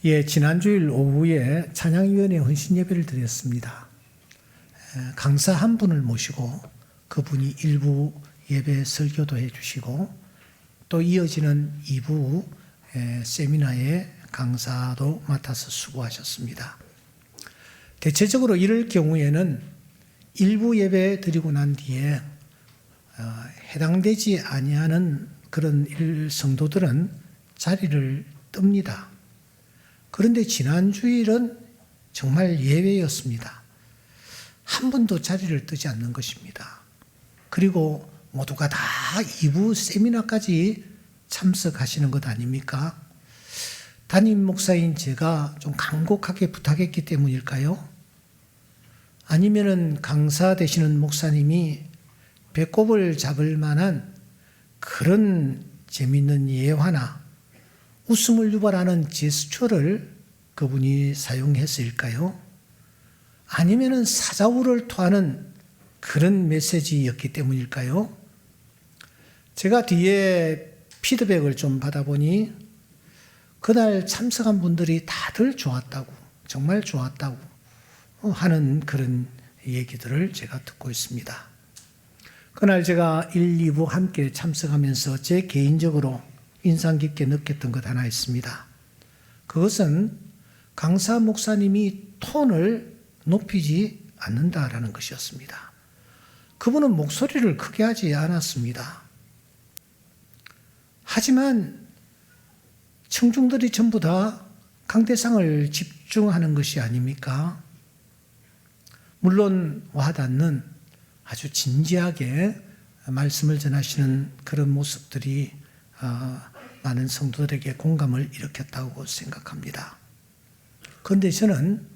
예, 지난주일 오후에 찬양위원회 헌신예배를 드렸습니다. 강사 한 분을 모시고 그분이 1부 예배 설교도 해주시고 또 이어지는 2부 세미나의 강사도 맡아서 수고하셨습니다. 대체적으로 이럴 경우에는 1부 예배 드리고 난 뒤에 해당되지 아니하는 그런 성도들은 자리를 뜹니다. 그런데 지난주일은 정말 예외였습니다. 한 번도 자리를 뜨지 않는 것입니다. 그리고 모두가 다 2부 세미나까지 참석하시는 것 아닙니까? 담임 목사인 제가 좀 간곡하게 부탁했기 때문일까요? 아니면은 강사 되시는 목사님이 배꼽을 잡을 만한 그런 재미있는 예화나 웃음을 유발하는 제스처를 그분이 사용했을까요? 아니면은 사자우를 토하는 그런 메시지였기 때문일까요? 제가 뒤에 피드백을 좀 받아보니 그날 참석한 분들이 다들 좋았다고, 정말 좋았다고 하는 그런 얘기들을 제가 듣고 있습니다. 그날 제가 1, 2부 함께 참석하면서 제 개인적으로 인상 깊게 느꼈던 것 하나 있습니다. 그것은 강사 목사님이 톤을 높이지 않는다라는 것이었습니다. 그분은 목소리를 크게 하지 않았습니다. 하지만 청중들이 전부 다 강대상을 집중하는 것이 아닙니까? 물론 와닿는 아주 진지하게 말씀을 전하시는 그런 모습들이 많은 성도들에게 공감을 일으켰다고 생각합니다. 그런데 저는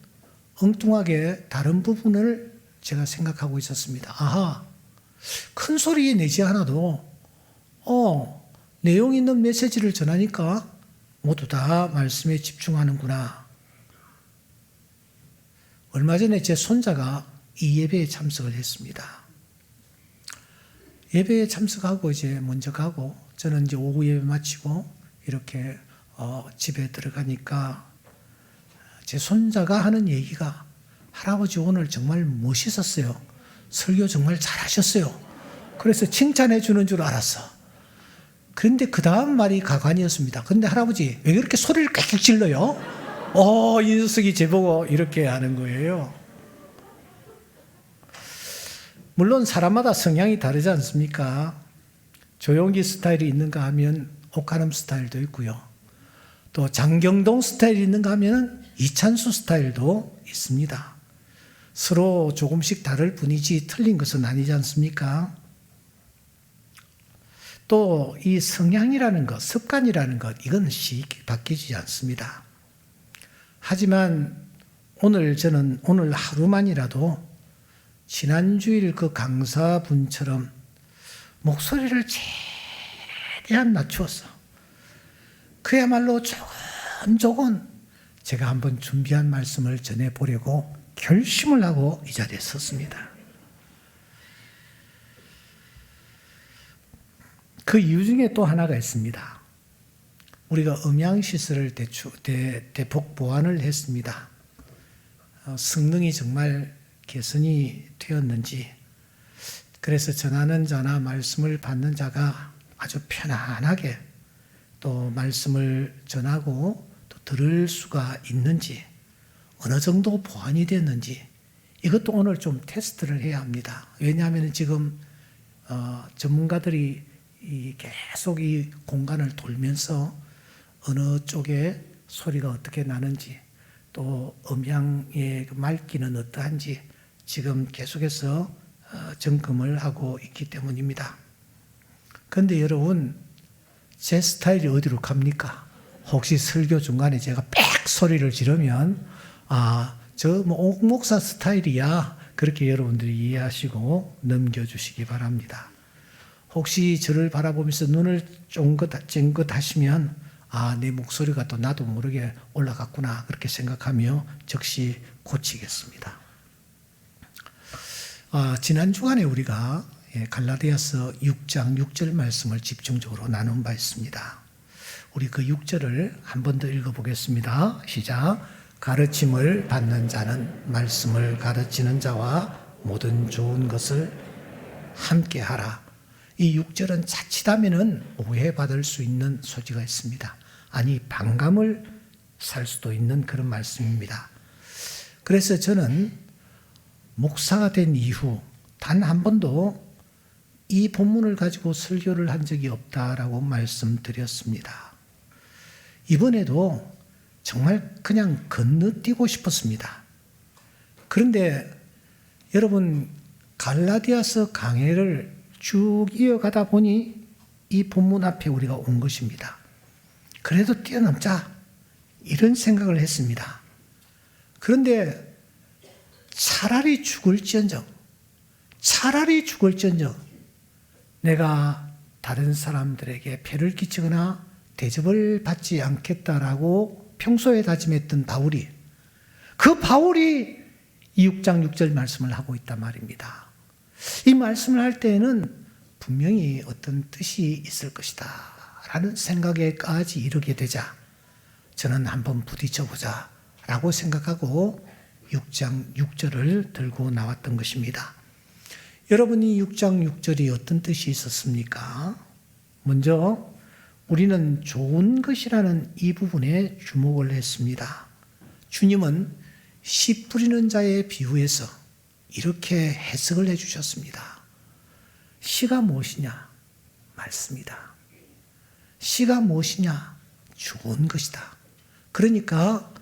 엉뚱하게 다른 부분을 제가 생각하고 있었습니다. 아하, 큰 소리 내지 않아도 내용 있는 메시지를 전하니까 모두 다 말씀에 집중하는구나. 얼마 전에 제 손자가 이 예배에 참석을 했습니다. 예배에 참석하고 이제 먼저 가고 저는 이제 오후 예배 마치고 이렇게 집에 들어가니까 제 손자가 하는 얘기가 할아버지 오늘 정말 멋있었어요. 설교 정말 잘하셨어요. 그래서 칭찬해 주는 줄 알았어. 그런데 그 다음 말이 가관이었습니다. 그런데 할아버지 왜 그렇게 소리를 꽥꽥 질러요? 이 녀석이 제보고 이렇게 하는 거예요. 물론 사람마다 성향이 다르지 않습니까? 조용기 스타일이 있는가 하면 옥하름 스타일도 있고요. 또 장경동 스타일이 있는가 하면 이찬수 스타일도 있습니다. 서로 조금씩 다를 뿐이지 틀린 것은 아니지 않습니까? 또 이 성향이라는 것, 습관이라는 것, 이건 쉽게 바뀌지 않습니다. 하지만 저는 오늘 하루만이라도 지난주일 그 강사분처럼 목소리를 최대한 낮추어서 그야말로 조곤조곤 제가 한번 준비한 말씀을 전해보려고 결심을 하고 이 자리에 섰습니다. 그 이유 중에 또 하나가 있습니다. 우리가 음향시설을 대폭 보완을 했습니다. 성능이 정말 개선이 되었는지, 그래서 전하는 자나 말씀을 받는 자가 아주 편안하게 또 말씀을 전하고 또 들을 수가 있는지, 어느 정도 보완이 됐는지, 이것도 오늘 좀 테스트를 해야 합니다. 왜냐하면 지금 전문가들이 계속 이 공간을 돌면서 어느 쪽에 소리가 어떻게 나는지, 또 음향의 맑기는 어떠한지 지금 계속해서 점검을 하고 있기 때문입니다. 그런데 여러분, 제 스타일이 어디로 갑니까? 혹시 설교 중간에 제가 빽 소리를 지르면 저 옥 목사 스타일이야, 그렇게 여러분들이 이해하시고 넘겨주시기 바랍니다. 혹시 저를 바라보면서 눈을 쫑긋 하시면 내 목소리가 또 나도 모르게 올라갔구나, 그렇게 생각하며 즉시 고치겠습니다. 지난 주간에 우리가 갈라디아서 6장 6절 말씀을 집중적으로 나눈 바 있습니다. 우리 그 6절을 한 번 더 읽어보겠습니다. 시작. 가르침을 받는 자는 말씀을 가르치는 자와 모든 좋은 것을 함께 하라. 이 6절은 자칫하면은 오해받을 수 있는 소지가 있습니다. 아니, 반감을 살 수도 있는 그런 말씀입니다. 그래서 저는 목사가 된 이후 단 한 번도 이 본문을 가지고 설교를 한 적이 없다라고 말씀드렸습니다. 이번에도 정말 그냥 건너뛰고 싶었습니다. 그런데 여러분, 갈라디아서 강해를 쭉 이어가다 보니 이 본문 앞에 우리가 온 것입니다. 그래도 뛰어넘자, 이런 생각을 했습니다. 그런데 차라리 죽을지언정 내가 다른 사람들에게 폐를 끼치거나 대접을 받지 않겠다라고 평소에 다짐했던 바울이, 그 바울이 이 6장 6절 말씀을 하고 있단 말입니다. 이 말씀을 할 때에는 분명히 어떤 뜻이 있을 것이다 라는 생각에까지 이르게 되자 저는 한번 부딪혀보자 라고 생각하고 6장 6절을 들고 나왔던 것입니다. 여러분이 6장 6절이 어떤 뜻이 있었습니까? 먼저 우리는 좋은 것이라는 이 부분에 주목을 했습니다. 주님은 씨 뿌리는 자의 비유에서 이렇게 해석을 해주셨습니다. 씨가 무엇이냐? 말씀이다. 씨가 무엇이냐? 좋은 것이다. 그러니까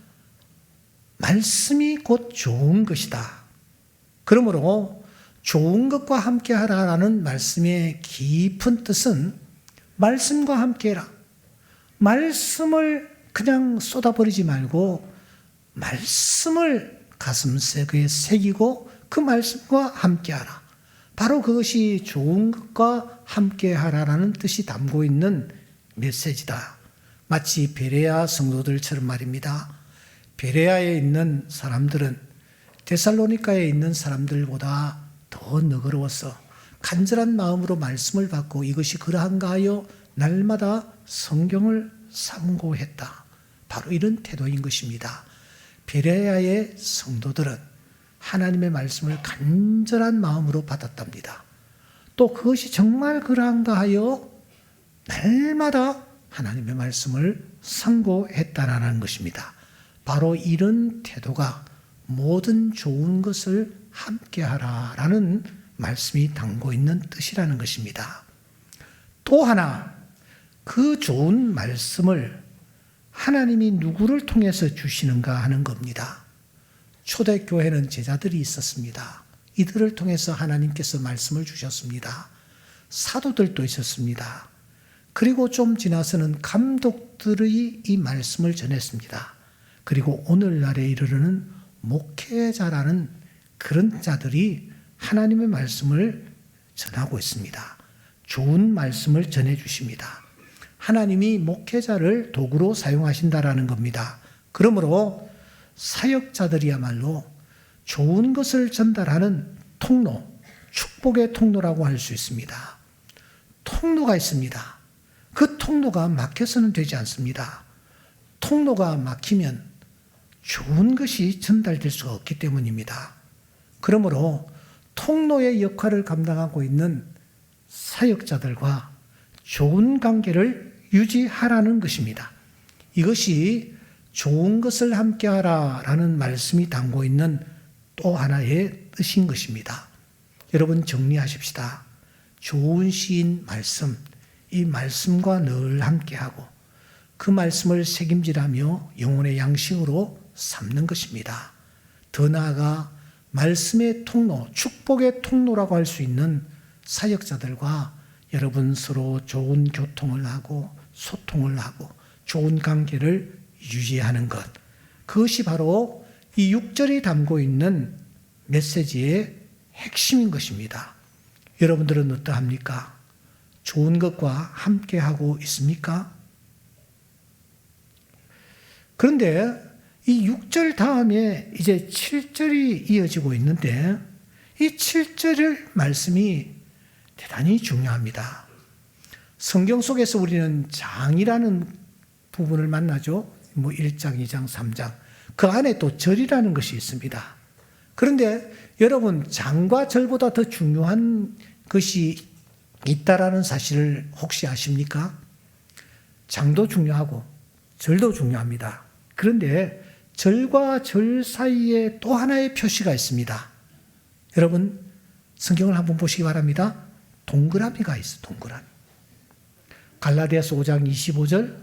말씀이 곧 좋은 것이다. 그러므로 좋은 것과 함께하라라는 말씀의 깊은 뜻은 말씀과 함께해라. 말씀을 그냥 쏟아버리지 말고 말씀을 가슴속에 새기고 그 말씀과 함께하라. 바로 그것이 좋은 것과 함께하라라는 뜻이 담고 있는 메시지다. 마치 베레아 성도들처럼 말입니다. 베레아에 있는 사람들은 데살로니가에 있는 사람들보다 더 너그러워서 간절한 마음으로 말씀을 받고 이것이 그러한가 하여 날마다 성경을 삼고했다. 바로 이런 태도인 것입니다. 베레아의 성도들은 하나님의 말씀을 간절한 마음으로 받았답니다. 또 그것이 정말 그러한가 하여 날마다 하나님의 말씀을 상고했다라는 것입니다. 바로 이런 태도가 모든 좋은 것을 함께하라라는 말씀이 담고 있는 뜻이라는 것입니다. 또 하나, 그 좋은 말씀을 하나님이 누구를 통해서 주시는가 하는 겁니다. 초대교회는 제자들이 있었습니다. 이들을 통해서 하나님께서 말씀을 주셨습니다. 사도들도 있었습니다. 그리고 좀 지나서는 감독들의 이 말씀을 전했습니다. 그리고 오늘날에 이르르는 목회자라는 그런 자들이 하나님의 말씀을 전하고 있습니다. 좋은 말씀을 전해주십니다. 하나님이 목회자를 도구로 사용하신다라는 겁니다. 그러므로 사역자들이야말로 좋은 것을 전달하는 통로, 축복의 통로라고 할 수 있습니다. 통로가 있습니다. 그 통로가 막혀서는 되지 않습니다. 통로가 막히면 좋은 것이 전달될 수가 없기 때문입니다. 그러므로 통로의 역할을 감당하고 있는 사역자들과 좋은 관계를 유지하라는 것입니다. 이것이 좋은 것을 함께하라라는 말씀이 담고 있는 또 하나의 뜻인 것입니다. 여러분 정리하십시다. 좋은 시인 말씀, 이 말씀과 늘 함께하고 그 말씀을 책임지라며 영혼의 양식으로 삼는 것입니다. 더 나아가 말씀의 통로, 축복의 통로라고 할 수 있는 사역자들과 여러분 서로 좋은 교통을 하고 소통을 하고 좋은 관계를 유지하는 것, 그것이 바로 이 6절이 담고 있는 메시지의 핵심인 것입니다. 여러분들은 어떠합니까? 좋은 것과 함께하고 있습니까? 그런데 이 6절 다음에 이제 7절이 이어지고 있는데 이 7절 말씀이 대단히 중요합니다. 성경 속에서 우리는 장이라는 부분을 만나죠. 1장, 2장, 3장. 그 안에 또 절이라는 것이 있습니다. 그런데 여러분, 장과 절보다 더 중요한 것이 있다라는 사실을 혹시 아십니까? 장도 중요하고 절도 중요합니다. 그런데 절과 절 사이에 또 하나의 표시가 있습니다. 여러분, 성경을 한번 보시기 바랍니다. 동그라미가 있어요. 동그라미. 갈라디아서 5장 25절,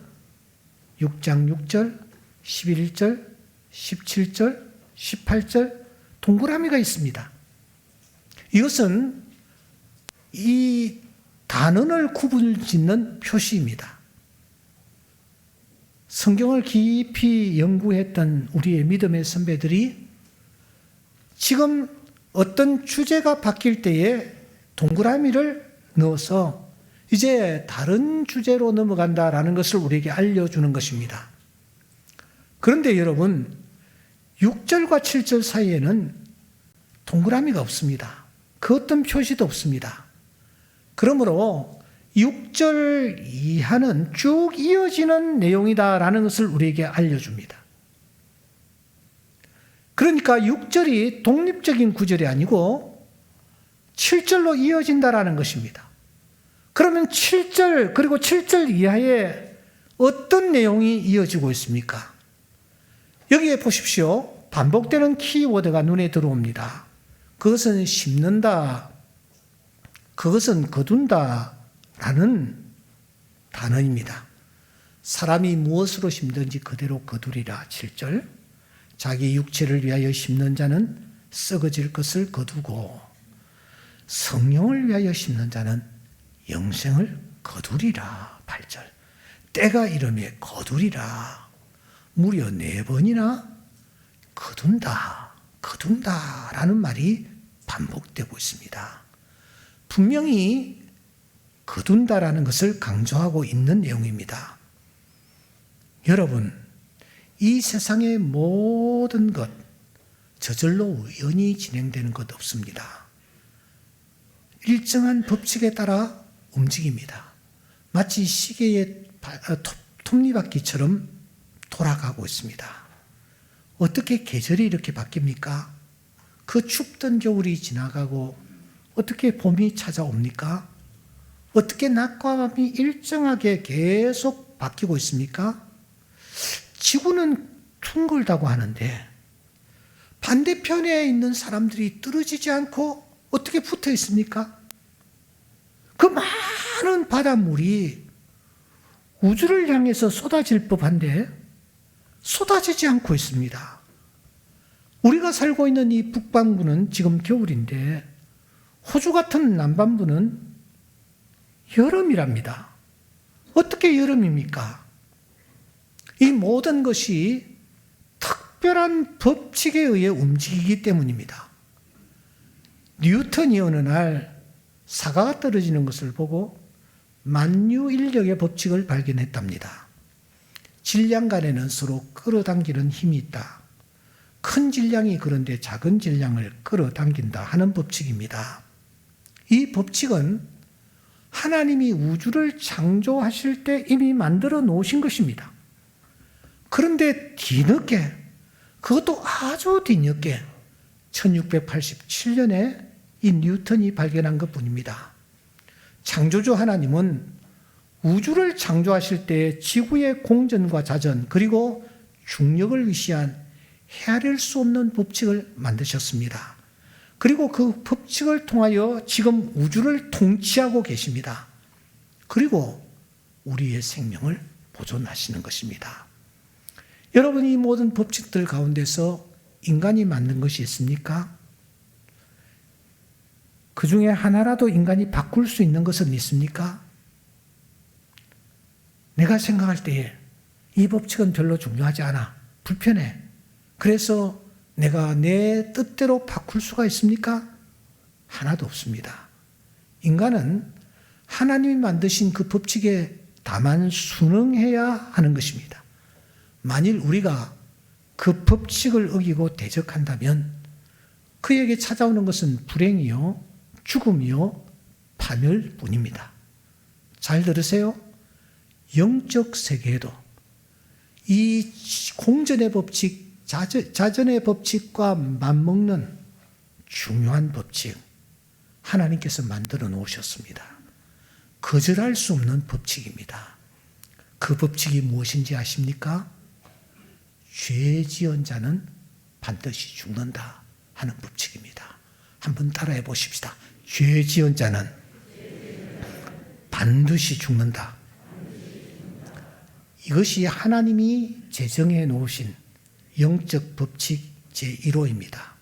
6장 6절, 11절, 17절, 18절 동그라미가 있습니다. 이것은 이 단원을 구분짓는 표시입니다. 성경을 깊이 연구했던 우리의 믿음의 선배들이 지금 어떤 주제가 바뀔 때에 동그라미를 넣어서 이제 다른 주제로 넘어간다라는 것을 우리에게 알려주는 것입니다. 그런데 여러분, 6절과 7절 사이에는 동그라미가 없습니다. 그 어떤 표시도 없습니다. 그러므로 6절 이하는 쭉 이어지는 내용이다라는 것을 우리에게 알려줍니다. 그러니까 6절이 독립적인 구절이 아니고 7절로 이어진다라는 것입니다. 그러면 7절 그리고 7절 이하에 어떤 내용이 이어지고 있습니까? 여기에 보십시오. 반복되는 키워드가 눈에 들어옵니다. 그것은 심는다, 그것은 거둔다 라는 단어입니다. 사람이 무엇으로 심든지 그대로 거두리라 7절. 자기 육체를 위하여 심는 자는 썩어질 것을 거두고 성령을 위하여 심는 자는 영생을 거두리라 8절. 때가 이름에 거두리라. 무려 4번이나 거둔다 라는 말이 반복되고 있습니다. 분명히 거둔다라는 것을 강조하고 있는 내용입니다. 여러분, 이 세상의 모든 것 저절로 우연히 진행되는 것 없습니다. 일정한 법칙에 따라 움직입니다. 마치 시계의 톱니바퀴처럼 돌아가고 있습니다. 어떻게 계절이 이렇게 바뀝니까? 그 춥던 겨울이 지나가고 어떻게 봄이 찾아옵니까? 어떻게 낮과 밤이 일정하게 계속 바뀌고 있습니까? 지구는 둥글다고 하는데 반대편에 있는 사람들이 떨어지지 않고 어떻게 붙어 있습니까? 그 많은 바닷물이 우주를 향해서 쏟아질 법한데 쏟아지지 않고 있습니다. 우리가 살고 있는 이 북반구는 지금 겨울인데 호주 같은 남반부는 여름이랍니다. 어떻게 여름입니까? 이 모든 것이 특별한 법칙에 의해 움직이기 때문입니다. 뉴턴이 어느 날 사과가 떨어지는 것을 보고 만유인력의 법칙을 발견했답니다. 질량 간에는 서로 끌어당기는 힘이 있다. 큰 질량이 그런데 작은 질량을 끌어당긴다 하는 법칙입니다. 이 법칙은 하나님이 우주를 창조하실 때 이미 만들어 놓으신 것입니다. 그런데 뒤늦게, 그것도 아주 뒤늦게 1687년에 이 뉴턴이 발견한 것뿐입니다. 창조주 하나님은 우주를 창조하실 때 지구의 공전과 자전 그리고 중력을 위시한 헤아릴 수 없는 법칙을 만드셨습니다. 그리고 그 법칙을 통하여 지금 우주를 통치하고 계십니다. 그리고 우리의 생명을 보존하시는 것입니다. 여러분, 이 모든 법칙들 가운데서 인간이 만든 것이 있습니까? 그 중에 하나라도 인간이 바꿀 수 있는 것은 있습니까? 내가 생각할 때에 이 법칙은 별로 중요하지 않아. 불편해. 그래서 내가 내 뜻대로 바꿀 수가 있습니까? 하나도 없습니다. 인간은 하나님이 만드신 그 법칙에 다만 순응해야 하는 것입니다. 만일 우리가 그 법칙을 어기고 대적한다면 그에게 찾아오는 것은 불행이요, 죽음이요, 파멸뿐입니다. 잘 들으세요. 영적 세계에도 이 공전의 법칙, 자전의 법칙과 맞먹는 중요한 법칙, 하나님께서 만들어 놓으셨습니다. 거절할 수 없는 법칙입니다. 그 법칙이 무엇인지 아십니까? 죄 지은 자는 반드시 죽는다 하는 법칙입니다. 한번 따라해 보십시다. 죄 지은 자는 반드시 죽는다. 이것이 하나님이 제정해 놓으신 영적 법칙 제1호입니다.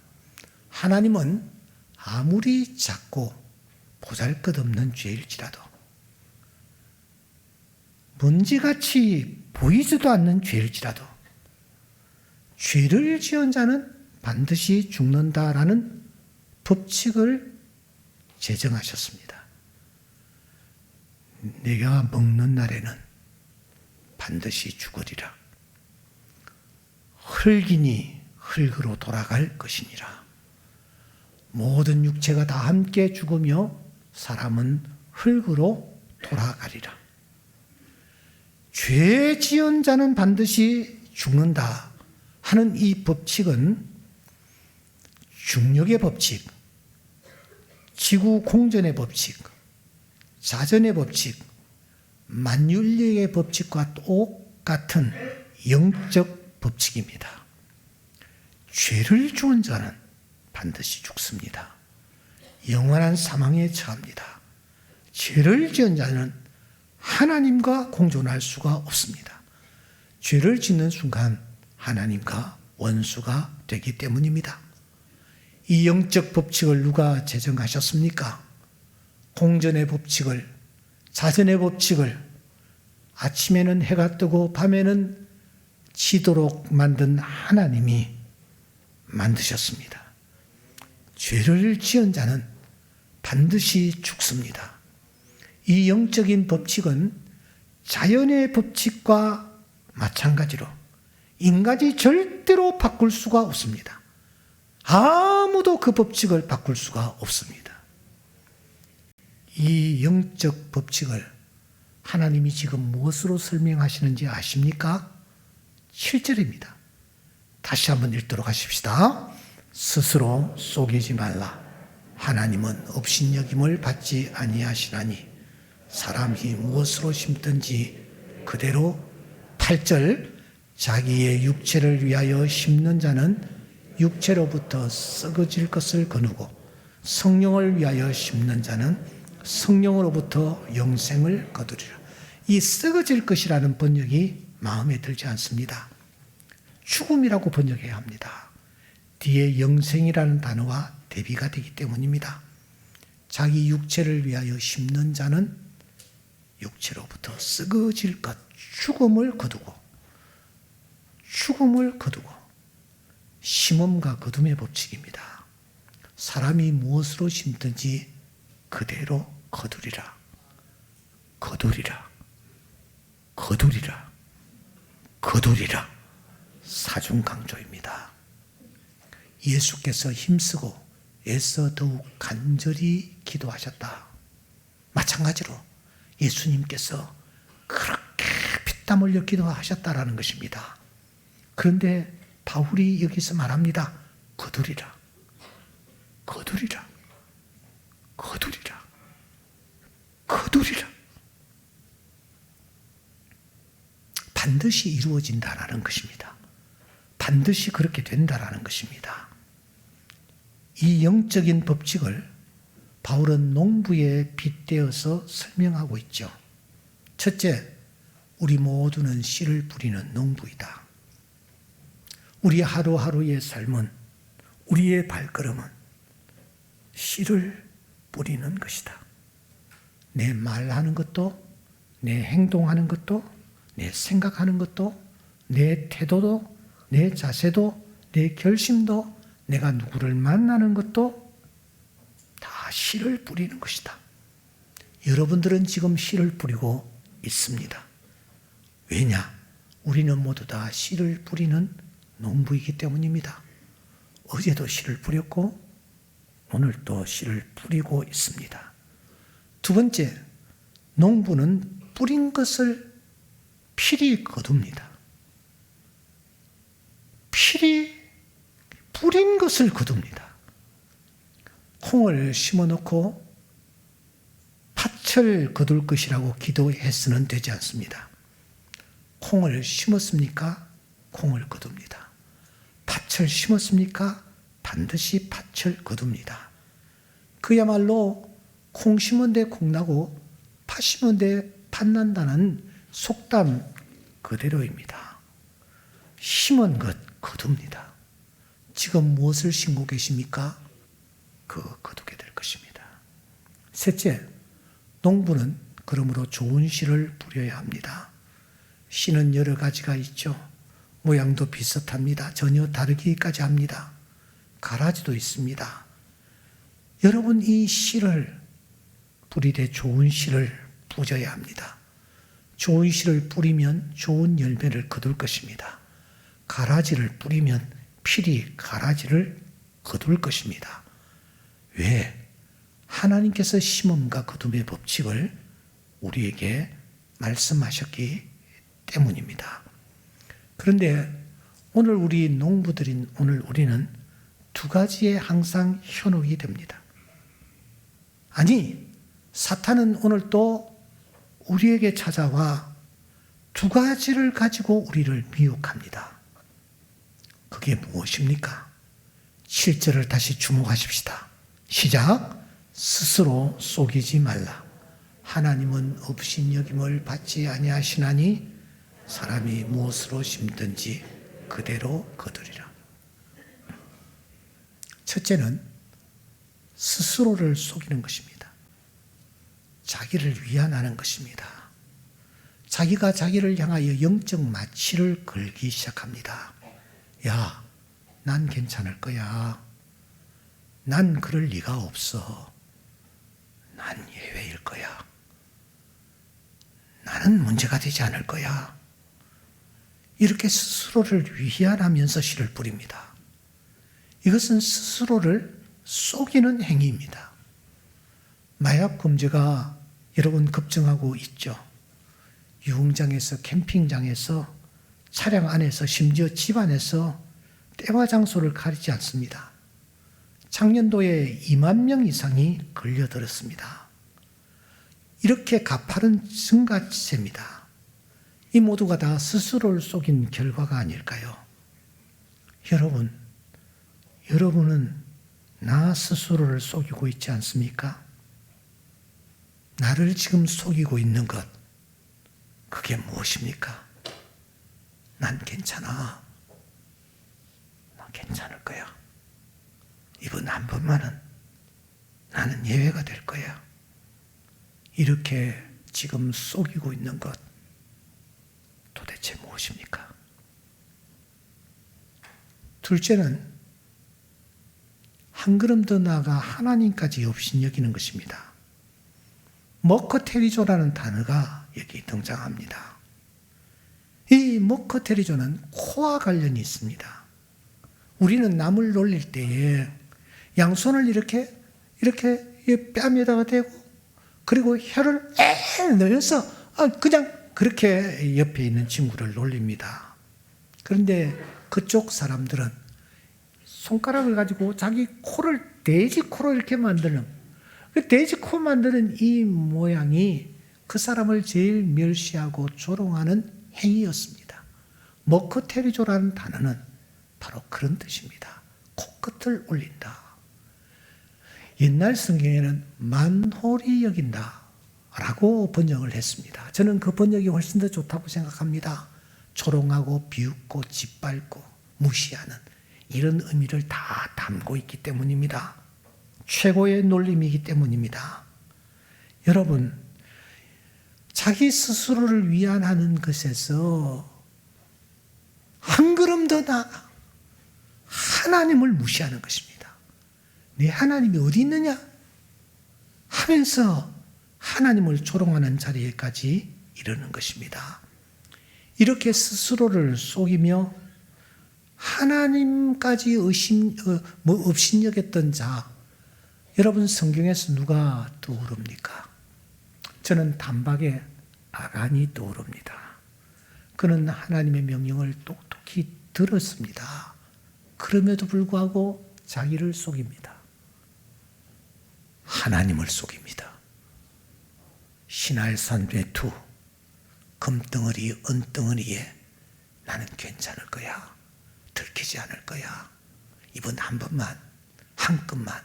하나님은 아무리 작고 보잘것없는 죄일지라도, 먼지같이 보이지도 않는 죄일지라도 죄를 지은 자는 반드시 죽는다라는 법칙을 제정하셨습니다. 내가 먹는 날에는 반드시 죽으리라. 흙이니 흙으로 돌아갈 것이니라. 모든 육체가 다 함께 죽으며 사람은 흙으로 돌아가리라. 죄 지은 자는 반드시 죽는다 하는 이 법칙은 중력의 법칙, 지구 공전의 법칙, 자전의 법칙, 만윤리의 법칙과 똑같은 영적 법칙입니다. 죄를 지은 자는 반드시 죽습니다. 영원한 사망에 처합니다. 죄를 지은 자는 하나님과 공존할 수가 없습니다. 죄를 짓는 순간 하나님과 원수가 되기 때문입니다. 이 영적 법칙을 누가 제정하셨습니까? 공전의 법칙을, 자전의 법칙을 아침에는 해가 뜨고 밤에는 지도록 만든 하나님이 만드셨습니다. 죄를 지은 자는 반드시 죽습니다. 이 영적인 법칙은 자연의 법칙과 마찬가지로 인간이 절대로 바꿀 수가 없습니다. 아무도 그 법칙을 바꿀 수가 없습니다. 이 영적 법칙을 하나님이 지금 무엇으로 설명하시는지 아십니까? 7절입니다. 다시 한번 읽도록 하십시다. 스스로 속이지 말라. 하나님은 업신여김을 받지 아니하시나니 사람이 무엇으로 심든지 그대로. 8절, 자기의 육체를 위하여 심는 자는 육체로부터 썩어질 것을 거두고 성령을 위하여 심는 자는 성령으로부터 영생을 거두리라. 이 썩어질 것이라는 번역이 마음에 들지 않습니다. 죽음이라고 번역해야 합니다. 뒤에 영생이라는 단어와 대비가 되기 때문입니다. 자기 육체를 위하여 심는 자는 육체로부터 썩어질 것, 죽음을 거두고 심음과 거둠의 법칙입니다. 사람이 무엇으로 심든지 그대로 거두리라. 사중 강조입니다. 예수께서 힘쓰고 애써 더욱 간절히 기도하셨다. 마찬가지로 예수님께서 그렇게 피땀 흘려 기도하셨다라는 것입니다. 그런데 바울이 여기서 말합니다. 거두리라. 반드시 이루어진다라는 것입니다. 반드시 그렇게 된다라는 것입니다. 이 영적인 법칙을 바울은 농부에 빗대어서 설명하고 있죠. 첫째, 우리 모두는 씨를 뿌리는 농부이다. 우리 하루하루의 삶은, 우리의 발걸음은 씨를 뿌리는 것이다. 내 말하는 것도, 내 행동하는 것도, 내 생각하는 것도, 내 태도도, 내 자세도, 내 결심도, 내가 누구를 만나는 것도 다 씨를 뿌리는 것이다. 여러분들은 지금 씨를 뿌리고 있습니다. 왜냐? 우리는 모두 다 씨를 뿌리는 농부이기 때문입니다. 어제도 씨를 뿌렸고 오늘 또 씨를 뿌리고 있습니다. 두 번째, 농부는 뿌린 것을 필히 거둡니다. 필히 뿌린 것을 거둡니다. 콩을 심어놓고 팥을 거둘 것이라고 기도해서는 되지 않습니다. 콩을 심었습니까? 콩을 거둡니다. 팥을 심었습니까? 반드시 팥을 거둡니다. 그야말로 콩 심은 데 콩 나고 팥 심은 데 팥 난다는 속담 그대로입니다. 심은 것 거둡니다. 지금 무엇을 심고 계십니까? 거두게 될 것입니다. 셋째, 농부는 그러므로 좋은 씨를 뿌려야 합니다. 씨는 여러 가지가 있죠. 모양도 비슷합니다. 전혀 다르기까지 합니다. 가라지도 있습니다. 여러분, 이 씨를 뿌리되 좋은 씨를 뿌려야 합니다. 좋은 씨를 뿌리면 좋은 열매를 거둘 것입니다. 가라지를 뿌리면 필히 가라지를 거둘 것입니다. 왜? 하나님께서 심음과 거둠의 법칙을 우리에게 말씀하셨기 때문입니다. 그런데 오늘 우리 농부들인 오늘 우리는 두 가지에 항상 현혹이 됩니다. 아니, 사탄은 오늘 또 우리에게 찾아와 두 가지를 가지고 우리를 미혹합니다. 그게 무엇입니까? 7절을 다시 주목하십시다. 시작. 스스로 속이지 말라. 하나님은 업신여김을 받지 아니하시나니 사람이 무엇으로 심든지 그대로 거두리라. 첫째는 스스로를 속이는 것입니다. 자기를 위안하는 것입니다. 자기가 자기를 향하여 영적 마취를 걸기 시작합니다. 야, 난 괜찮을 거야. 난 그럴 리가 없어. 난 예외일 거야. 나는 문제가 되지 않을 거야. 이렇게 스스로를 위안하면서 씨를 뿌립니다. 이것은 스스로를 속이는 행위입니다. 마약 범죄가 여러분 급증하고 있죠. 유흥장에서, 캠핑장에서, 차량 안에서, 심지어 집 안에서 때와 장소를 가리지 않습니다. 작년도에 2만 명 이상이 걸려들었습니다. 이렇게 가파른 증가세입니다. 이 모두가 다 스스로를 속인 결과가 아닐까요? 여러분은 나 스스로를 속이고 있지 않습니까? 나를 지금 속이고 있는 것, 그게 무엇입니까? 난 괜찮아. 난 괜찮을 거야. 이번 한 번만은 나는 예외가 될 거야. 이렇게 지금 속이고 있는 것, 도대체 무엇입니까? 둘째는 한 걸음 더 나아가 하나님까지 업신여기는 것입니다. 머커테리조라는 단어가 여기 등장합니다. 이 머커테리조는 코와 관련이 있습니다. 우리는 남을 놀릴 때에 양손을 이렇게 뺨에다가 대고 그리고 혀를 넣어서 그냥 그렇게 옆에 있는 친구를 놀립니다. 그런데 그쪽 사람들은 손가락을 가지고 자기 코를 돼지 코로 이렇게 만드는, 돼지 코 만드는 이 모양이 그 사람을 제일 멸시하고 조롱하는 행위였습니다. 머커테리조라는 단어는 바로 그런 뜻입니다. 코끝을 올린다. 옛날 성경에는 만홀히 여긴다 라고 번역을 했습니다. 저는 그 번역이 훨씬 더 좋다고 생각합니다. 조롱하고 비웃고 짓밟고 무시하는 이런 의미를 다 담고 있기 때문입니다. 최고의 놀림이기 때문입니다. 여러분, 자기 스스로를 위안하는 것에서 한 걸음 더 나아가 하나님을 무시하는 것입니다. 내 하나님이 어디 있느냐? 하면서 하나님을 조롱하는 자리에까지 이르는 것입니다. 이렇게 스스로를 속이며 하나님까지 업신여겼던 자, 여러분 성경에서 누가 떠오릅니까? 저는 단박에 아간이 떠오릅니다. 그는 하나님의 명령을 똑똑히 들었습니다. 그럼에도 불구하고 자기를 속입니다. 하나님을 속입니다. 신할산 외투, 금덩어리, 은덩어리에 나는 괜찮을 거야. 들키지 않을 거야. 이번 한 번만, 한 끗만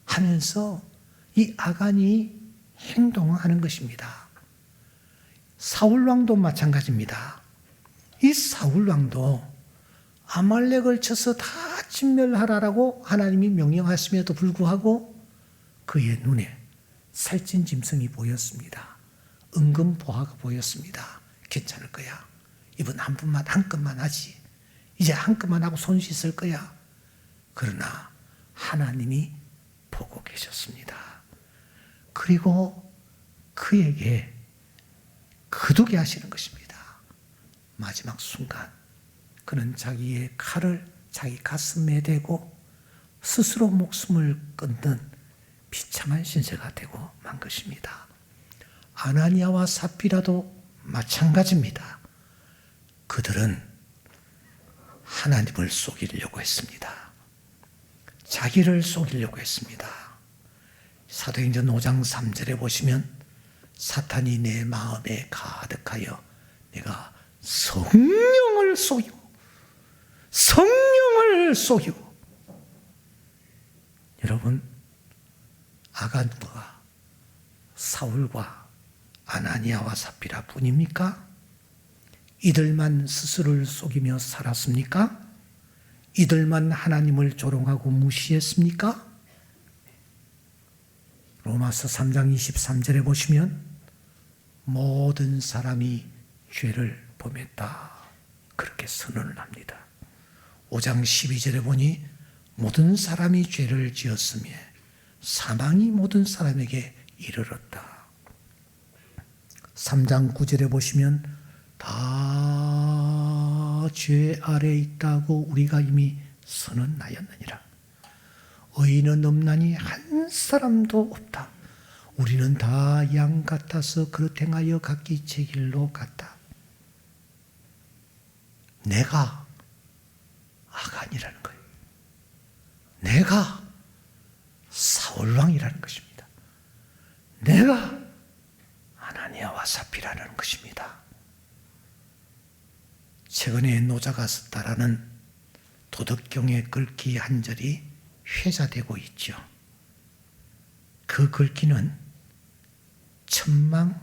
하면서 이 아간이 행동하는 것입니다. 사울왕도 마찬가지입니다. 이 사울왕도 아말렉을 쳐서 다 진멸하라라고 하나님이 명령하심에도 불구하고 그의 눈에 살찐 짐승이 보였습니다. 은금 보화가 보였습니다. 괜찮을 거야. 이번 한 번만, 한 끗만 하지. 이제 한 끗만 하고 손 씻을 거야. 그러나 하나님이 보고 계셨습니다. 그리고 그에게 거두게 하시는 것입니다. 마지막 순간 그는 자기의 칼을 자기 가슴에 대고 스스로 목숨을 끊는 비참한 신세가 되고 만 것입니다. 아나니아와 삽비라도 마찬가지입니다. 그들은 하나님을 속이려고 했습니다. 자기를 속이려고 했습니다. 사도행전 5장 3절에 보시면 사탄이 내 마음에 가득하여 내가 성령을 속이고 여러분 아간과 사울과 아나니아와 삽비라 뿐입니까? 이들만 스스로를 속이며 살았습니까? 이들만 하나님을 조롱하고 무시했습니까? 로마서 3장 23절에 보시면 모든 사람이 죄를 범했다. 그렇게 선언을 합니다. 5장 12절에 보니 모든 사람이 죄를 지었으며 사망이 모든 사람에게 이르렀다. 3장 9절에 보시면 다 죄 아래 있다고 우리가 이미 선언하였느니라. 의인은 없나니 한 사람도 없다. 우리는 다 양 같아서 그릇 행하여 각기 제 길로 갔다. 내가 아간이라는 거예요. 내가 사울왕이라는 것입니다. 내가 아나니아와 삽비라는 것입니다. 최근에 노자가 썼다라는 도덕경의 글귀 한 절이 회자되고 있죠. 그 글귀는 천망,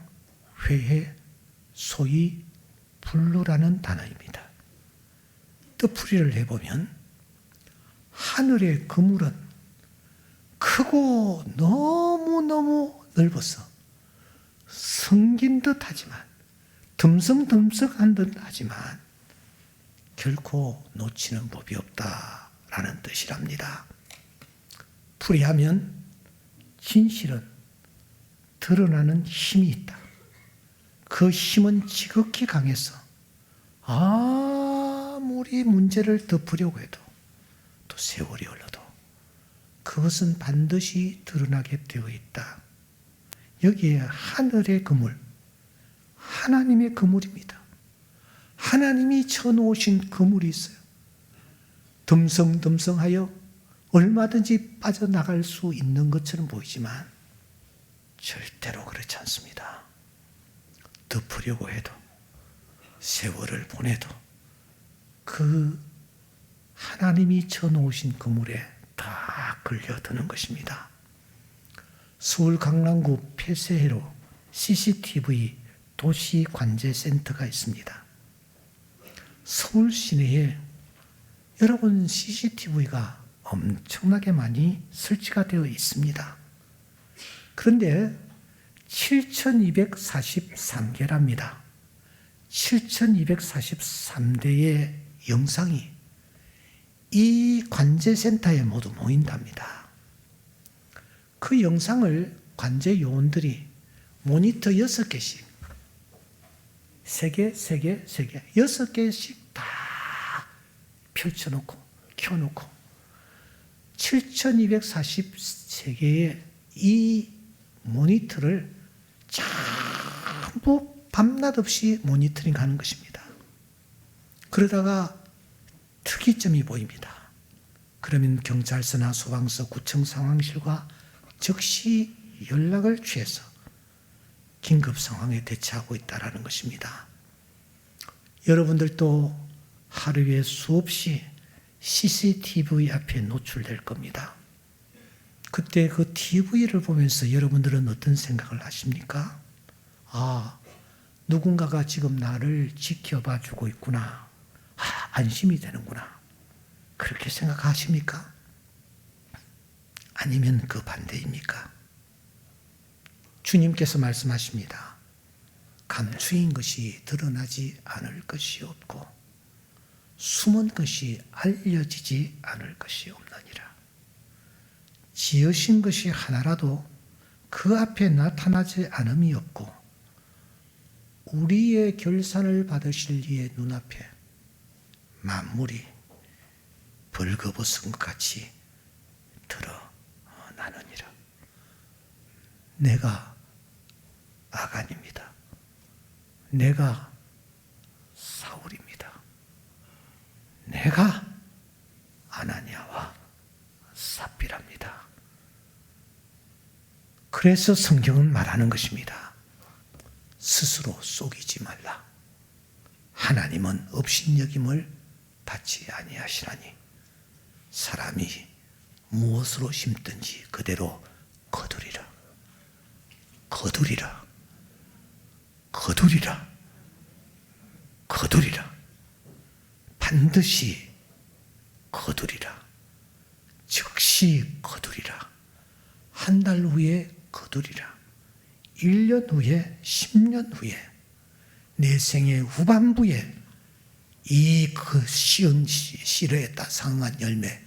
회해, 소위, 불루라는 단어입니다. 뜻풀이를 해보면 하늘의 그물은 크고 너무너무 넓어서 성긴 듯 하지만 듬성듬성한 듯 하지만 결코 놓치는 법이 없다라는 뜻이랍니다. 풀이하면 진실은 드러나는 힘이 있다. 그 힘은 지극히 강해서 아무리 문제를 덮으려고 해도 또 세월이 흘러도 그것은 반드시 드러나게 되어 있다. 여기에 하늘의 그물, 하나님의 그물입니다. 하나님이 쳐놓으신 그물이 있어요. 듬성듬성하여 얼마든지 빠져나갈 수 있는 것처럼 보이지만 절대로 그렇지 않습니다. 덮으려고 해도 세월을 보내도 그 하나님이 쳐놓으신 그물에 다 걸려드는 것입니다. 서울 강남구 폐쇄해로 CCTV 도시관제센터가 있습니다. 서울 시내에 여러분 CCTV가 엄청나게 많이 설치가 되어 있습니다. 그런데 7,243개랍니다. 7,243대의 영상이 이 관제센터에 모두 모인답니다. 그 영상을 관제 요원들이 모니터 6개씩 3개, 6개씩 다 펼쳐놓고 켜놓고 7,243개의 이 모니터를 전부 밤낮 없이 모니터링 하는 것입니다. 그러다가 특이점이 보입니다. 그러면 경찰서나 소방서, 구청 상황실과 즉시 연락을 취해서 긴급 상황에 대처하고 있다는 것입니다. 여러분들도 하루에 수없이 CCTV 앞에 노출될 겁니다. 그때 그 TV를 보면서 여러분들은 어떤 생각을 하십니까? 아, 누군가가 지금 나를 지켜봐 주고 있구나. 안심이 되는구나. 그렇게 생각하십니까? 아니면 그 반대입니까? 주님께서 말씀하십니다. 감추인 것이 드러나지 않을 것이 없고 숨은 것이 알려지지 않을 것이 없느니라. 지으신 것이 하나라도 그 앞에 나타나지 않음이 없고 우리의 결산을 받으실 이의 눈앞에 만물이 벌거벗은 것 같이 드러나느니라. 내가 아간입니다. 내가 사울입니다. 내가 아나니아와 삽비라입니다. 그래서 성경은 말하는 것입니다. 스스로 속이지 말라. 하나님은 업신여김을 받지 아니하시나니 사람이 무엇으로 심든지 그대로 거두리라. 거두리라. 거두리라. 거두리라. 반드시 거두리라. 즉시 거두리라. 한 달 후에 거두리라. 1년 후에, 10년 후에, 내 생의 후반부에 이 그 시은 씨름에 상응한 열매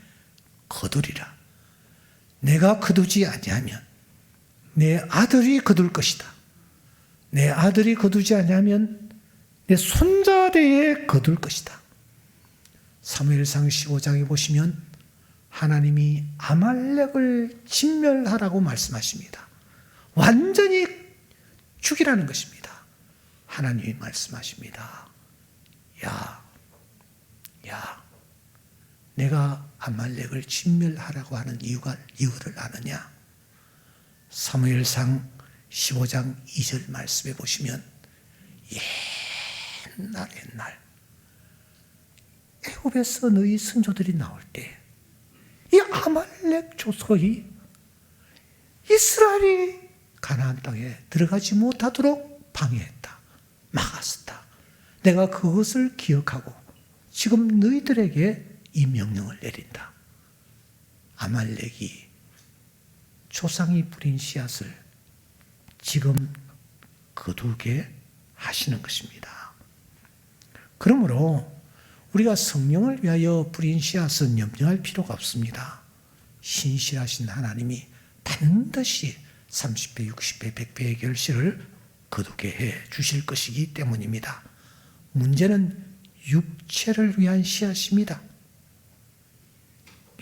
거두리라. 내가 거두지 아니하면 내 아들이 거둘 것이다. 내 아들이 거두지 아니하면 내 손자대에 거둘 것이다. 사무엘상 15장에 보시면 하나님이 아말렉을 진멸하라고 말씀하십니다. 완전히 죽이라는 것입니다. 하나님이 말씀하십니다. 야, 내가 아말렉을 진멸하라고 하는 이유를 아느냐? 사무엘상 15장 2절 말씀에 보시면 옛날 애굽에서 너희 선조들이 나올 때 이 아말렉 조서이 이스라엘이 가나안 땅에 들어가지 못하도록 방해했다. 막았었다. 내가 그것을 기억하고 지금 너희들에게 이 명령을 내린다. 아말렉이 조상이 뿌린 씨앗을 지금 거두게 하시는 것입니다. 그러므로 우리가 성령을 위하여 뿌린 씨앗은 염려할 필요가 없습니다. 신실하신 하나님이 반드시 30배, 60배, 100배의 결실을 거두게 해 주실 것이기 때문입니다. 문제는 육체를 위한 씨앗입니다.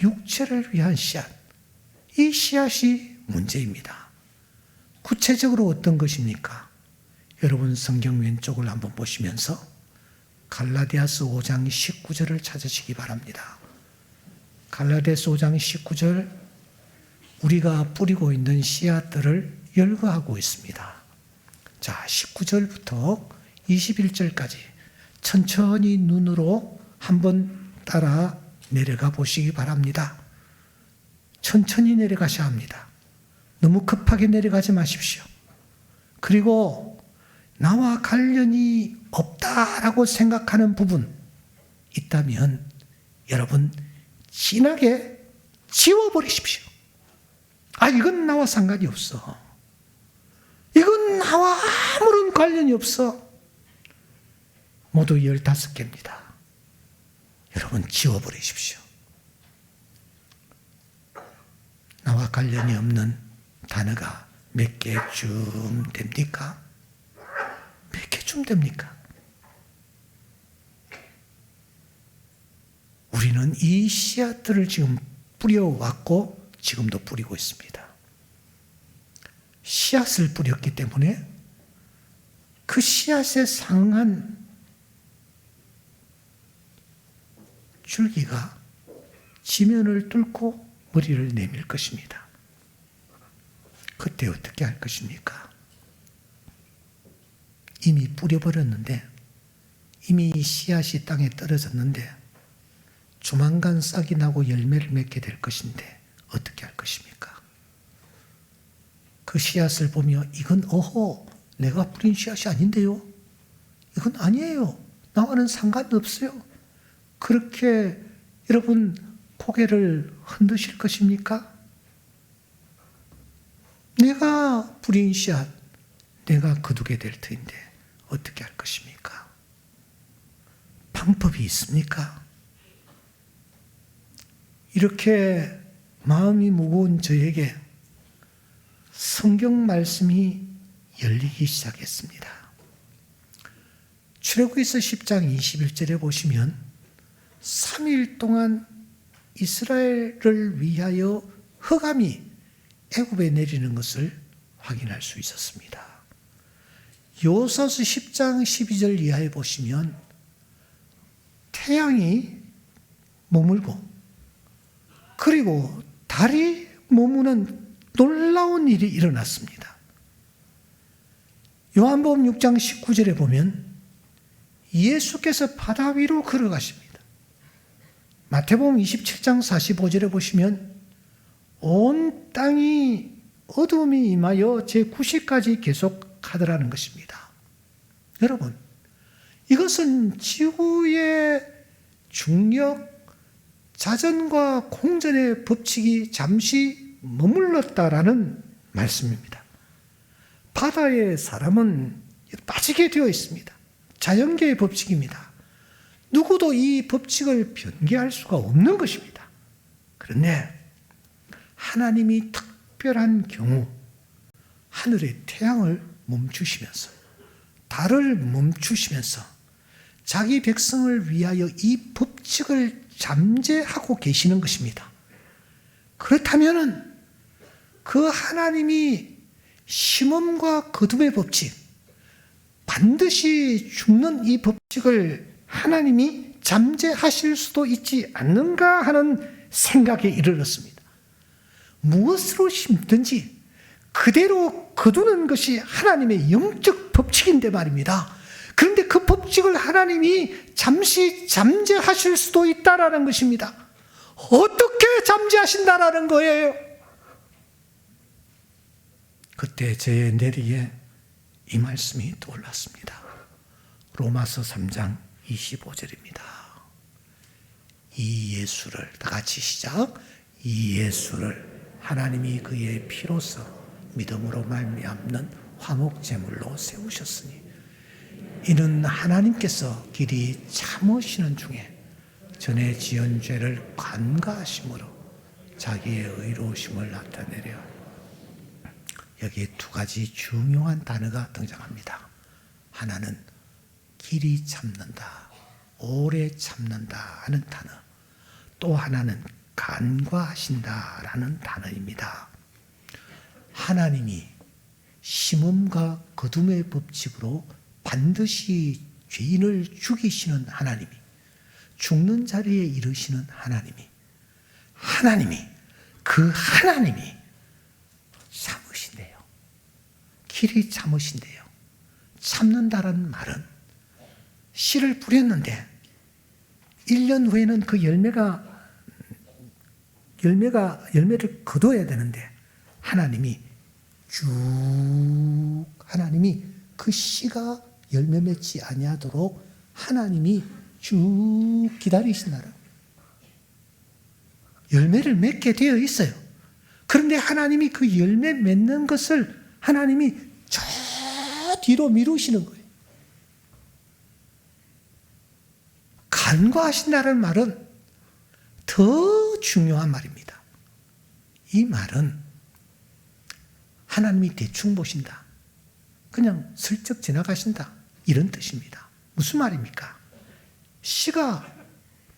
육체를 위한 씨앗. 이 씨앗이 문제입니다. 구체적으로 어떤 것입니까? 여러분 성경 왼쪽을 한번 보시면서 갈라디아서 5장 19절을 찾으시기 바랍니다. 갈라디아서 5장 19절 우리가 뿌리고 있는 씨앗들을 열거하고 있습니다. 자, 19절부터 21절까지 천천히 눈으로 한번 따라 내려가 보시기 바랍니다. 천천히 내려가셔야 합니다. 너무 급하게 내려가지 마십시오. 그리고 나와 관련이 없다라고 생각하는 부분 있다면 여러분 진하게 지워버리십시오. 이건 나와 상관이 없어. 이건 나와 아무런 관련이 없어. 모두 15개입니다. 여러분 지워버리십시오. 나와 관련이 없는 단어가 몇 개쯤 됩니까? 몇 개쯤 됩니까? 우리는 이 씨앗들을 지금 뿌려왔고 지금도 뿌리고 있습니다. 씨앗을 뿌렸기 때문에 그 씨앗에 상한 줄기가 지면을 뚫고 머리를 내밀 것입니다. 그때 어떻게 할 것입니까? 이미 뿌려버렸는데, 이미 씨앗이 땅에 떨어졌는데 조만간 싹이 나고 열매를 맺게 될 것인데 어떻게 할 것입니까? 그 씨앗을 보며 이건 내가 뿌린 씨앗이 아닌데요? 이건 아니에요. 나와는 상관이 없어요. 그렇게 여러분 고개를 흔드실 것입니까? 내가 뿌린 씨앗, 내가 거두게 될 터인데 어떻게 할 것입니까? 방법이 있습니까? 이렇게 마음이 무거운 저에게 성경 말씀이 열리기 시작했습니다. 출애굽기서 10장 21절에 보시면 3일 동안 이스라엘을 위하여 흑암이 애굽에 내리는 것을 확인할 수 있었습니다. 여호수아서 10장 12절 이하에 보시면 태양이 머물고 그리고 달이 머무는 놀라운 일이 일어났습니다. 요한복음 6장 19절에 보면 예수께서 바다 위로 걸어가십니다. 마태복음 27장 45절에 보시면 온 땅이 어둠이 임하여 제9시까지 계속하더라는 것입니다. 여러분, 이것은 지구의 중력, 자전과 공전의 법칙이 잠시 머물렀다라는 말씀입니다. 바다의 사람은 빠지게 되어 있습니다. 자연계의 법칙입니다. 누구도 이 법칙을 변개할 수가 없는 것입니다. 그런데 하나님이 특별한 경우 하늘의 태양을 멈추시면서 달을 멈추시면서 자기 백성을 위하여 이 법칙을 잠재하고 계시는 것입니다. 그렇다면 그 하나님이 심음과 거둠의 법칙, 반드시 죽는 이 법칙을 하나님이 잠재하실 수도 있지 않는가 하는 생각에 이르렀습니다. 무엇으로 심든지 그대로 거두는 것이 하나님의 영적 법칙인데 말입니다. 그런데 그 법칙을 하나님이 잠시 잠재하실 수도 있다라는 것입니다. 어떻게 잠재하신다라는 거예요? 그때 제 뇌리에 이 말씀이 떠올랐습니다. 로마서 3장 25절입니다. 이 예수를, 다 같이 시작. 이 예수를 하나님이 그의 피로써 믿음으로 말미암는 화목제물로 세우셨으니 이는 하나님께서 길이 참으시는 중에 전에 지은 죄를 간과하심으로 자기의 의로우심을 나타내려. 여기에 두 가지 중요한 단어가 등장합니다. 하나는 길이 참는다, 오래 참는다 하는 단어, 또 하나는 간과하신다라는 단어입니다. 하나님이 심음과 거둠의 법칙으로 반드시 죄인을 죽이시는 하나님이, 죽는 자리에 이르시는 하나님이 그 하나님이 참으신대요. 길이 참으신대요. 참는다라는 말은 씨를 뿌렸는데 1년 후에는 그 열매를 거둬야 되는데 하나님이 그 씨가 열매 맺지 아니하도록 하나님이 쭉 기다리신다라. 열매를 맺게 되어 있어요. 그런데 하나님이 그 열매 맺는 것을 하나님이 저 뒤로 미루시는 거예요. 간과하신다는 말은 더 중요한 말입니다. 이 말은 하나님이 대충 보신다, 그냥 슬쩍 지나가신다, 이런 뜻입니다. 무슨 말입니까?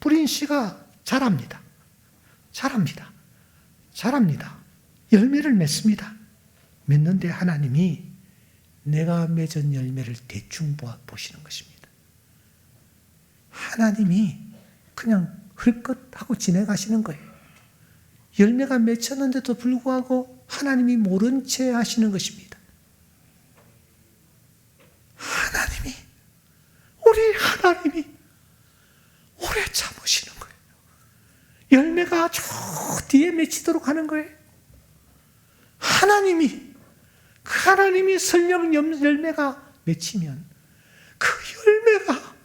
뿌린 씨가 자랍니다. 열매를 맺습니다. 맺는데 하나님이 내가 맺은 열매를 대충 보시는 것입니다. 하나님이 그냥 흘끗하고 지나가시는 거예요. 열매가 맺혔는데도 불구하고 하나님이 모른 채 하시는 것입니다. 우리 하나님이 오래 참으시는 거예요. 열매가 저 뒤에 맺히도록 하는 거예요. 하나님이 설령 열매가 맺히면 그 열매가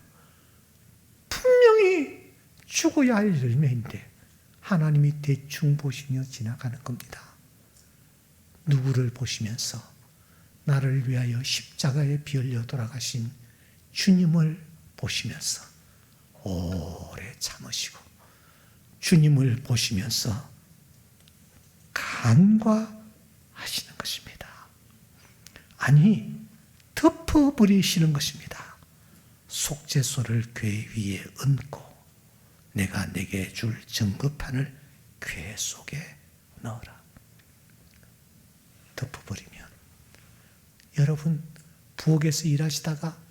분명히 죽어야 할 열매인데 하나님이 대충 보시며 지나가는 겁니다. 누구를 보시면서? 나를 위하여 십자가에 피 흘려 돌아가신 주님을 보시면서 오래 참으시고 주님을 보시면서 간과하시는 것입니다. 아니, 덮어버리시는 것입니다. 속죄소를 궤 위에 얹고 내가 내게 줄 증거판을 궤 속에 넣어라. 덮어버리면, 여러분 부엌에서 일하시다가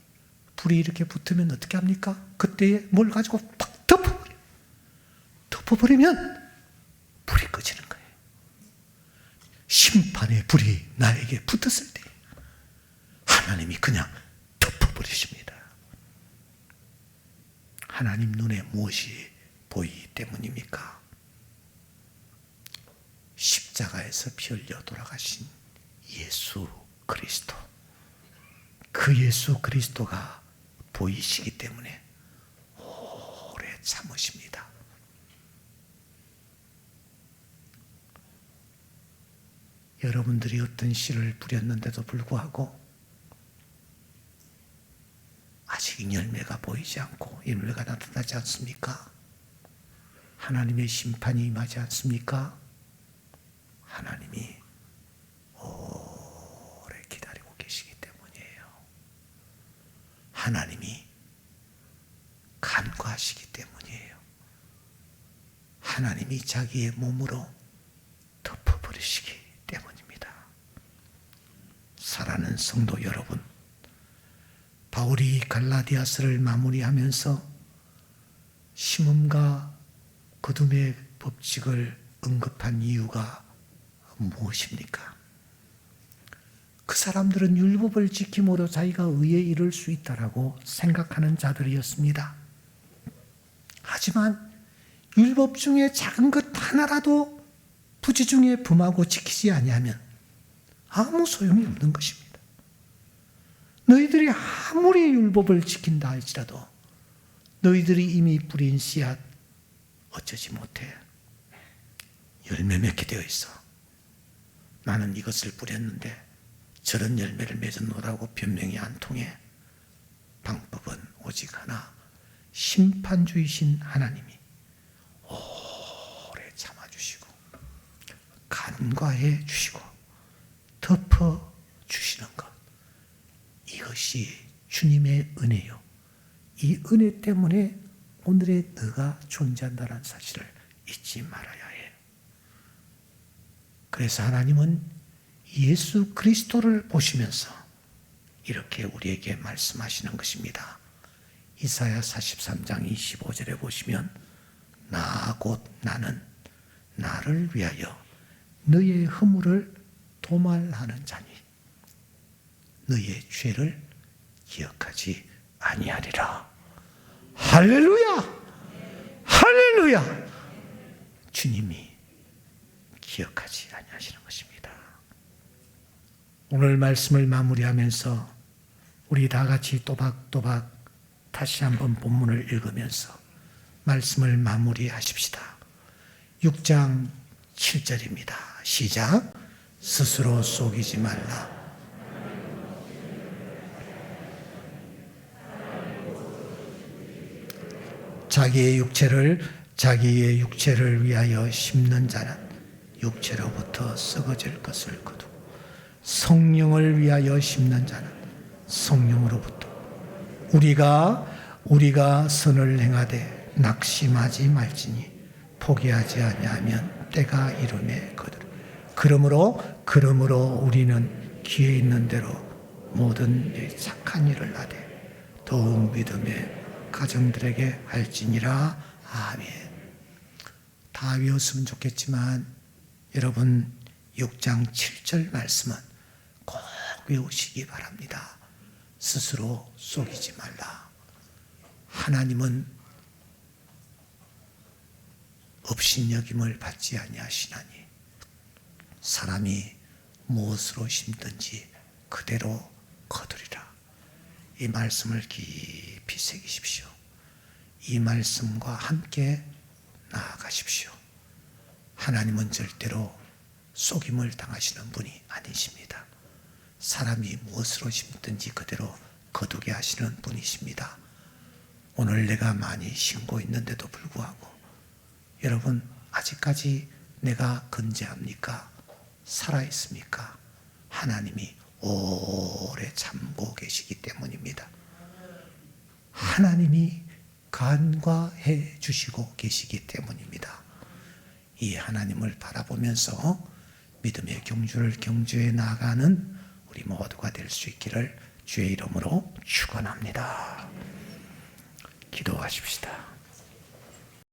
불이 이렇게 붙으면 어떻게 합니까? 그때에 뭘 가지고 딱 덮어버리면 불이 꺼지는 거예요. 심판의 불이 나에게 붙었을 때 하나님이 그냥 덮어버리십니다. 하나님 눈에 무엇이 보이기 때문입니까? 십자가에서 피 흘려 돌아가신 예수 그리스도, 그 예수 그리스도가 보이시기 때문에 오래 참으십니다. 여러분들이 어떤 씨를 뿌렸는데도 불구하고 아직 열매가 보이지 않고 열매가 나타나지 않습니까? 하나님의 심판이 임하지 않습니까? 하나님이 오래 기다리고 계시기 때문이에요. 하나님이 간과하시기 때문이에요. 하나님이 자기의 몸으로 덮어버리시기 때문입니다. 사랑하는 성도 여러분, 바울이 갈라디아서를 마무리하면서 심음과 거둠의 법칙을 언급한 이유가 무엇입니까? 그 사람들은 율법을 지킴으로 자기가 의에 이를 수 있다라고 생각하는 자들이었습니다. 하지만 율법 중에 작은 것 하나라도 부지 중에 범하고 지키지 아니하면 아무 소용이 없는 것입니다. 너희들이 아무리 율법을 지킨다 할지라도 너희들이 이미 뿌린 씨앗 어쩌지 못해 열매 맺게 되어 있어. 나는 이것을 뿌렸는데 저런 열매를 맺어놓으라고 변명이 안 통해. 방법은 오직 하나, 심판주이신 하나님이 오래 참아주시고 간과해 주시고 덮어주시는 것, 이것이 주님의 은혜요. 이 은혜 때문에 오늘의 너가 존재한다는 사실을 잊지 말아야 해요. 그래서 하나님은 예수 그리스도를 보시면서 이렇게 우리에게 말씀하시는 것입니다. 이사야 43장 25절에 보시면 나 곧 나는 나를 위하여 너의 허물을 도말하는 자니 너의 죄를 기억하지 아니하리라. 할렐루야! 할렐루야! 주님이 기억하지 아니하시는 것입니다. 오늘 말씀을 마무리하면서 우리 다 같이 또박또박 다시 한번 본문을 읽으면서 말씀을 마무리하십시다. 6장 7절입니다. 시작. 스스로 속이지 말라. 자기의 육체를 위하여 심는 자는 육체로부터 썩어질 것을 거두고 성령을 위하여 심는 자는 성령으로부터 우리가 선을 행하되 낙심하지 말지니 포기하지 아니하면 때가 이름에 거두리라. 그러므로 우리는 기회 있는 대로 모든 착한 일을 하되 더욱 믿음의 가정들에게 할지니라. 아멘. 다 외웠으면 좋겠지만 여러분 6장 7절 말씀은 꼭 외우시기 바랍니다. 스스로 속이지 말라. 하나님은 업신여김을 받지 아니하시나니 사람이 무엇으로 심든지 그대로 거두리라. 이 말씀을 깊이 새기십시오. 이 말씀과 함께 나아가십시오. 하나님은 절대로 속임을 당하시는 분이 아니십니다. 사람이 무엇으로 심든지 그대로 거두게 하시는 분이십니다. 오늘 내가 많이 신고 있는데도 불구하고 여러분 아직까지 내가 건재합니까? 살아있습니까? 하나님이 오래 참고 계시기 때문입니다. 하나님이 간과해 주시고 계시기 때문입니다. 이 하나님을 바라보면서 믿음의 경주를 경주해 나가는 우리 모두가 될 수 있기를 주의 이름으로 축원합니다. 기도하십시다.